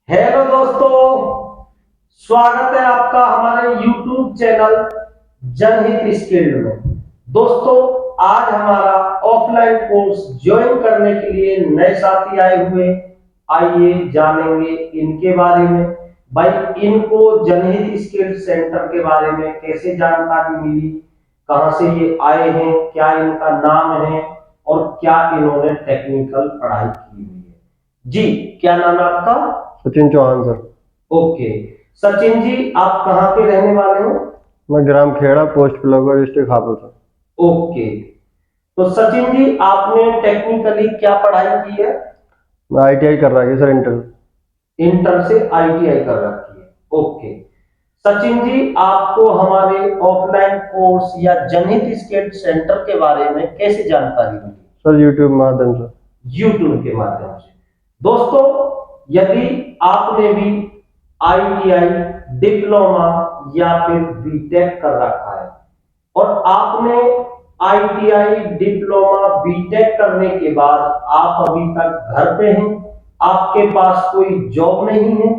Hello दोस्तों, स्वागत है आपका हमारे YouTube चैनल जनहित स्किल्ड में। दोस्तों, आज हमारा ऑफलाइन कोर्स ज्वाइन करने के लिए नए साथी आए हुए। आइए जानेंगे इनके बारे में। भाई, इनको जनहित स्किल्ड सेंटर के बारे में कैसे जानकारी मिली, कहां से ये आए हैं, क्या इनका नाम है और क्या इन्होंने टेक्निकल पढ़ाई की हुई है। जी, क्या नाम है आपका? सचिन चौहान सर। ओके सचिन जी, आप कहाँ के रहने वाले हो? मैं ग्राम Kheda, post Pilaugar, district Hapur sir. Okay, तो सचिन जी, आपने टेक्निकली क्या पढ़ाई की है? मैं ITI कर रहा है सर, इंटर। इंटर से ITI कर रखी है। ओके सचिन जी, आपको हमारे ऑफलाइन कोर्स या जनहित स्किल सेंटर के बारे में कैसे जानकारी मिली? सर यूट्यूब माध्यम से। यूट्यूब के माध्यम से। दोस्तों, यदि आपने भी ITI, डिप्लोमा या फिर बीटेक कर रखा है और आपने ITI, डिप्लोमा, बीटेक करने के बाद आप अभी तक घर पे हैं, आपके पास कोई जॉब नहीं है,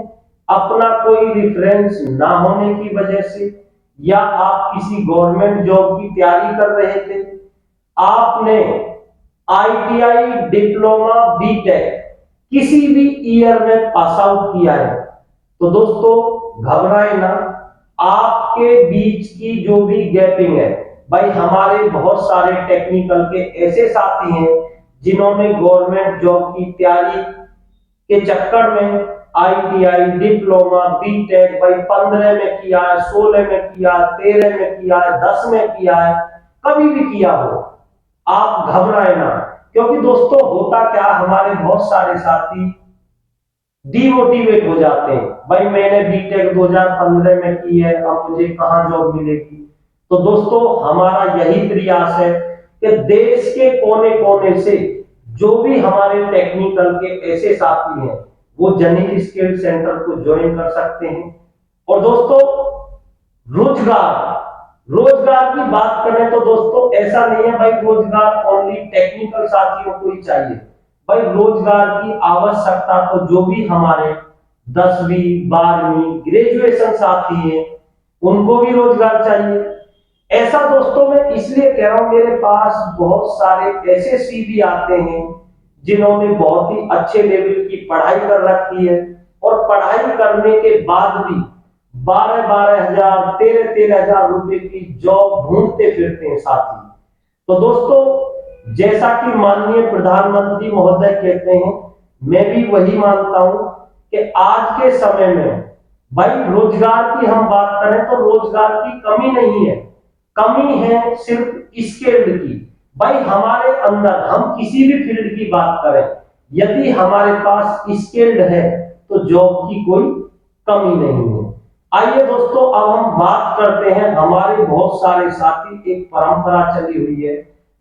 अपना कोई रेफरेंस ना होने की वजह से, या आप किसी गवर्नमेंट जॉब की तैयारी कर रहे थे, आपने ITI, डिप्लोमा, बीटेक किसी भी ईयर में पास आउट किया है, तो दोस्तों घबराए ना। आपके बीच की जो भी गैपिंग है, भाई हमारे बहुत सारे टेक्निकल के ऐसे साथी हैं जिन्होंने गवर्नमेंट जॉब की तैयारी के चक्कर में ITI, डिप्लोमा, बीटेक भाई 15 में किया है, 16 में किया है, 13 में किया है, 10 में किया है, कभी भी किया हो, आप घबराए ना। क्योंकि दोस्तों होता क्या, हमारे बहुत सारे साथी डिमोटिवेट हो जाते हैं। भाई मैंने बीटेक 2015 में की है, अब मुझे कहां जॉब मिलेगी। तो दोस्तों हमारा यही प्रयास है कि देश के कोने कोने से जो भी हमारे टेक्निकल के ऐसे साथी हैं, वो जनहित स्किल सेंटर को ज्वाइन कर सकते हैं। और दोस्तों, रोजगार रोजगार की बात करें तो दोस्तों ऐसा नहीं है भाई रोजगार ओनली टेक्निकल साथियों को ही चाहिए। भाई रोजगार की आवश्यकता तो जो भी हमारे 10वीं 12वीं ग्रेजुएशन साथी हैं, उनको भी रोजगार चाहिए। ऐसा दोस्तों मैं इसलिए कह रहा हूं, मेरे पास बहुत सारे ऐसे CV आते हैं जिन्होंने बहुत ही अच्छे लेवल की पढ़ाई कर रखी है और पढ़ाई करने के बाद भी 12-12 हजार 13-13 हजार रुपए की जॉब ढूंढते फिरते हैं साथी। तो दोस्तों, जैसा कि माननीय प्रधानमंत्री महोदय कहते हैं, मैं भी वही मानता हूं कि आज के समय में भाई रोजगार की हम बात करें तो रोजगार की कमी नहीं है, कमी है सिर्फ स्किल्ड की। भाई हमारे अंदर हम किसी भी फील्ड की बात करें, यदि हमारे पास स्किल्ड है तो जॉब की कोई कमी नहीं है। आइए दोस्तों, अब हम बात करते हैं। हमारे बहुत सारे साथी, एक परंपरा चली हुई है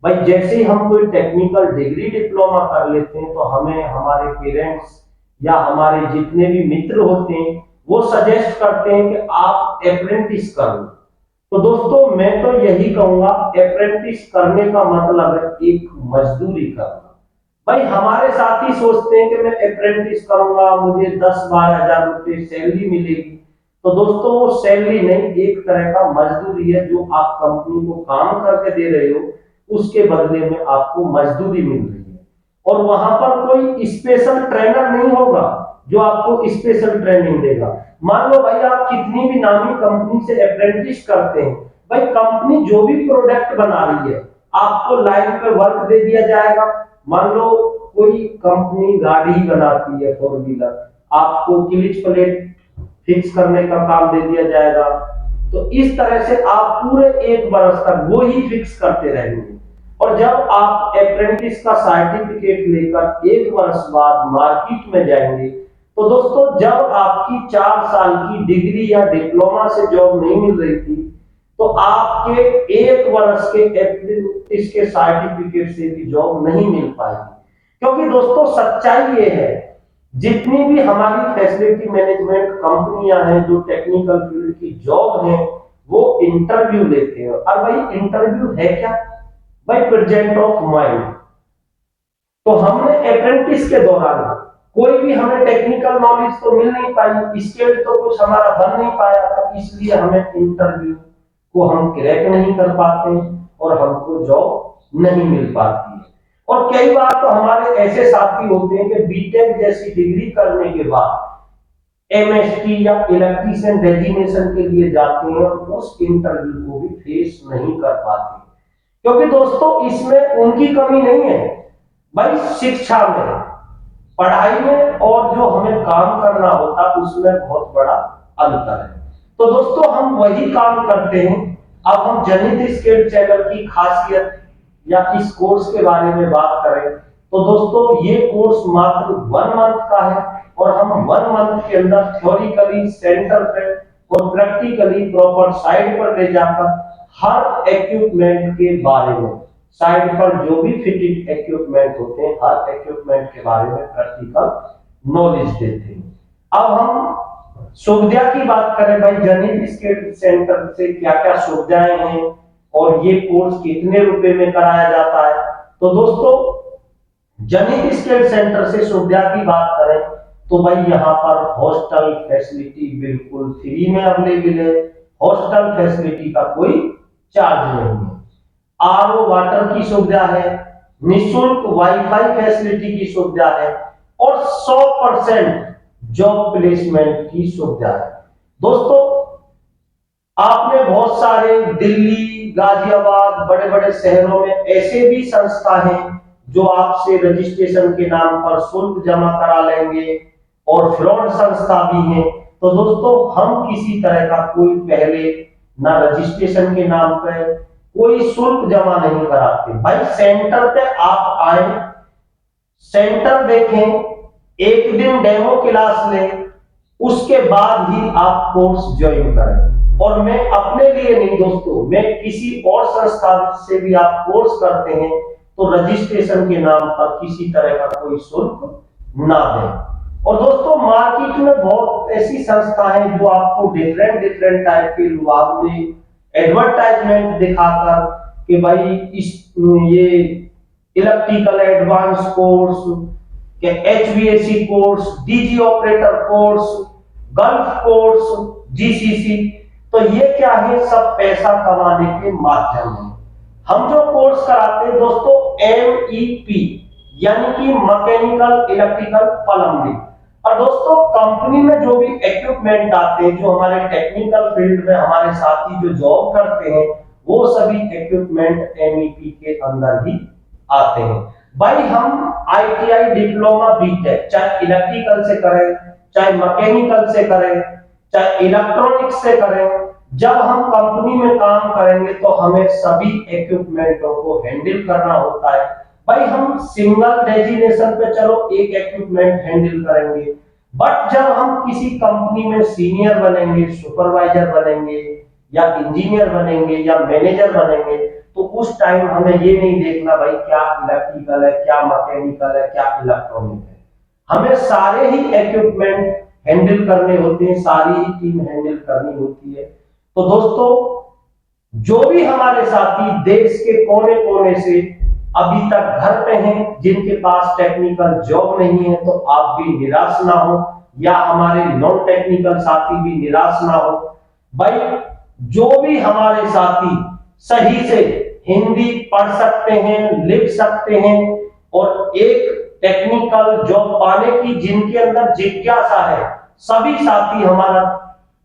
भाई, जैसे ही हम कोई टेक्निकल डिग्री डिप्लोमा कर लेते हैं तो हमें हमारे पेरेंट्स या हमारे जितने भी मित्र होते हैं वो सजेस्ट करते हैं कि आप अप्रेंटिस करो। तो दोस्तों मैं तो यही कहूंगा, अप्रेंटिस करने का मतलब है एक मजदूरी करना। भाई हमारे साथी सोचते हैं कि मैं अप्रेंटिस करूंगा, मुझे 10-12 हजार रुपए सैलरी मिलेगी। तो दोस्तों वो सैलरी नहीं, एक तरह का मजदूरी है जो आप कंपनी को काम करके दे रहे हो, उसके बदले में आपको मजदूरी मिल रही है। और वहां पर कोई स्पेशल ट्रेनर नहीं होगा जो आपको स्पेशल ट्रेनिंग देगा। मान लो भाई आप कितनी भी नामी कंपनी से अप्रेंटिस करते हैं, भाई कंपनी जो भी प्रोडक्ट बना रही है आपको लाइन पे वर्क दे दिया जाएगा। मान लो कोई कंपनी गाड़ी बनाती है 4 व्हीलर, आपको क्लिच प्लेट फिक्स करने का काम दे दिया जाएगा। तो इस तरह से आप पूरे 1 वर्ष तक वो ही फिक्स करते रहेंगे। और जब आप अप्रेंटिस का सर्टिफिकेट लेकर 1 वर्ष बाद मार्केट में जाएंगे, तो दोस्तों जब आपकी 4 साल की डिग्री या डिप्लोमा से जॉब नहीं मिल रही थी, तो आपके 1 वर्ष के अप्रेंटिस के सर्टिफिकेट से भी जॉब नहीं मिल पाएगी। क्योंकि दोस्तों सच्चाई ये है, जितनी भी हमारी फैसिलिटी मैनेजमेंट कंपनियां हैं जो टेक्निकल फील्ड की जॉब है, वो इंटरव्यू लेते हैं। और भाई इंटरव्यू है क्या? भाई प्रेजेंट ऑफ माइंड। तो हमने अप्रेंटिस के दौरान कोई भी हमें टेक्निकल नॉलेज तो मिल नहीं पाई, स्किल तो कुछ हमारा बन नहीं पाया था, इसलिए हमें इंटरव्यू को हम क्रैक नहीं कर पाते और हमको जॉब नहीं मिल पाती है। और कई बार तो हमारे ऐसे साथी होते हैं कि बीटेक जैसी डिग्री करने के बाद एमएसटी या इलेक्ट्रीशियन डेजिग्नेशन के लिए जाते हैं और उस इंटरव्यू को भी फेस नहीं कर पाते, क्योंकि दोस्तों इसमें उनकी कमी नहीं है भाई, शिक्षा में, पढ़ाई में और जो हमें काम करना होता उसमें बहुत बड़ा अंतर है। तो दोस्तों हम वही काम करते हैं। अब हम जनित स्किल चैनल की खासियत या इस कोर्स के बारे में बात करें तो दोस्तों ये कोर्स मात्र 1 मंथ का है और हम 1 मंथ के अंदर थ्योरिकली सेंटर पे और प्रैक्टिकली प्रॉपर साइट पर ले जाकर हर इक्विपमेंट के बारे में, साइट पर जो भी फिटेड इक्विपमेंट होते हैं हर इक्विपमेंट के बारे में प्रैक्टिकल नॉलेज देते हैं। अब हम सुविधा की बात करें भाई, जनित स्किल सेंटर से क्या क्या सुविधाएं हैं और ये कोर्स कितने रुपए में कराया जाता है। तो दोस्तों जनित स्किल सेंटर से सुविधा की बात करें तो भाई यहाँ पर हॉस्टल फैसिलिटी बिल्कुल फ्री में अवेलेबल है, हॉस्टल फैसिलिटी का कोई चार्ज नहीं है, आरओ वाटर की सुविधा है, निःशुल्क वाईफाई फैसिलिटी की सुविधा है और 100% जॉब प्लेसमेंट की सुविधा है। दोस्तों आपने बहुत सारे दिल्ली, गाजियाबाद, बड़े बड़े शहरों में ऐसे भी संस्था हैं जो आपसे रजिस्ट्रेशन के नाम पर शुल्क जमा करा लेंगे और फ्रॉड संस्था भी हैं। तो दोस्तों हम किसी तरह का कोई पहले ना रजिस्ट्रेशन के नाम पर कोई शुल्क जमा नहीं कराते भाई, सेंटर पे आप आए, सेंटर देखें, एक दिन डेमो क्लास लें, उसके बाद ही आप कोर्स ज्वाइन करें। और मैं अपने लिए नहीं दोस्तों, मैं किसी और संस्था से भी आप कोर्स करते हैं तो रजिस्ट्रेशन के नाम पर किसी तरह का कोई शुल्क ना दें। और दोस्तों मार्केट में बहुत ऐसी संस्था है जो आपको डिफरेंट टाइप के विभाग में एडवर्टाइजमेंट दिखाकर कि भाई इस ये इलेक्ट्रिकल एडवांस कोर्स के HVAC course, DG operator course, gulf course, GCC, तो ये क्या है, सब पैसा कमाने के माध्यम है। हम जो कोर्स कराते हैं दोस्तों MEP यानी कि मैकेनिकल इलेक्ट्रिकल प्लम्बिंग। और दोस्तों कंपनी में जो भी इक्विपमेंट आते हैं, जो हमारे टेक्निकल फील्ड में हमारे साथी जो जॉब करते हैं, वो सभी इक्विपमेंट MEP के अंदर ही आते हैं। भाई हम ITI डिप्लोमा बीटेक चाहे इलेक्ट्रिकल से करें, चाहे मैकेनिकल से करें, चाहे इलेक्ट्रॉनिक्स से करें, जब हम कंपनी में काम करेंगे तो हमें सभी इक्विपमेंटों को हैंडल करना होता है। भाई हम सिंगल डेजिग्नेशन पे चलो एक इक्विपमेंट हैंडल करेंगे, बट जब हम किसी कंपनी में सीनियर बनेंगे, सुपरवाइजर बनेंगे या इंजीनियर बनेंगे या मैनेजर बनेंगे, तो उस टाइम हमें ये नहीं देखना भाई क्या इलेक्ट्रिकल है, क्या मैकेनिकल है, क्या इलेक्ट्रॉनिक है, हमें सारे ही इक्विपमेंट हैंडल करने होते हैं, सारी ही टीम हैंडल करनी होती है। तो दोस्तों जो भी हमारे साथी देश के कोने कोने से अभी तक घर पे हैं, जिनके पास टेक्निकल जॉब नहीं है, तो आप भी निराश ना हो या हमारे नॉन टेक्निकल साथी भी निराश ना हो। भाई जो भी हमारे साथी सही से हिंदी पढ़ सकते हैं, लिख सकते हैं और एक टेक्निकल जॉब पाने की जिनके अंदर जिज्ञासा है, सभी साथी हमारा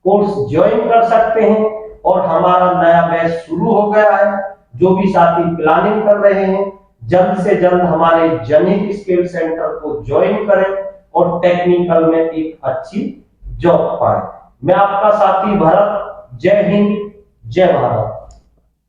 कोर्स ज्वाइन कर सकते हैं। और हमारा नया बैच शुरू हो गया है, जो भी साथी प्लानिंग कर रहे हैं जल्द से जल्द हमारे जनित स्किल सेंटर को ज्वाइन करें और टेक्निकल में एक अच्छी जॉब पाएं। मैं आपका साथी भरत, जय हिंद, जय भारत।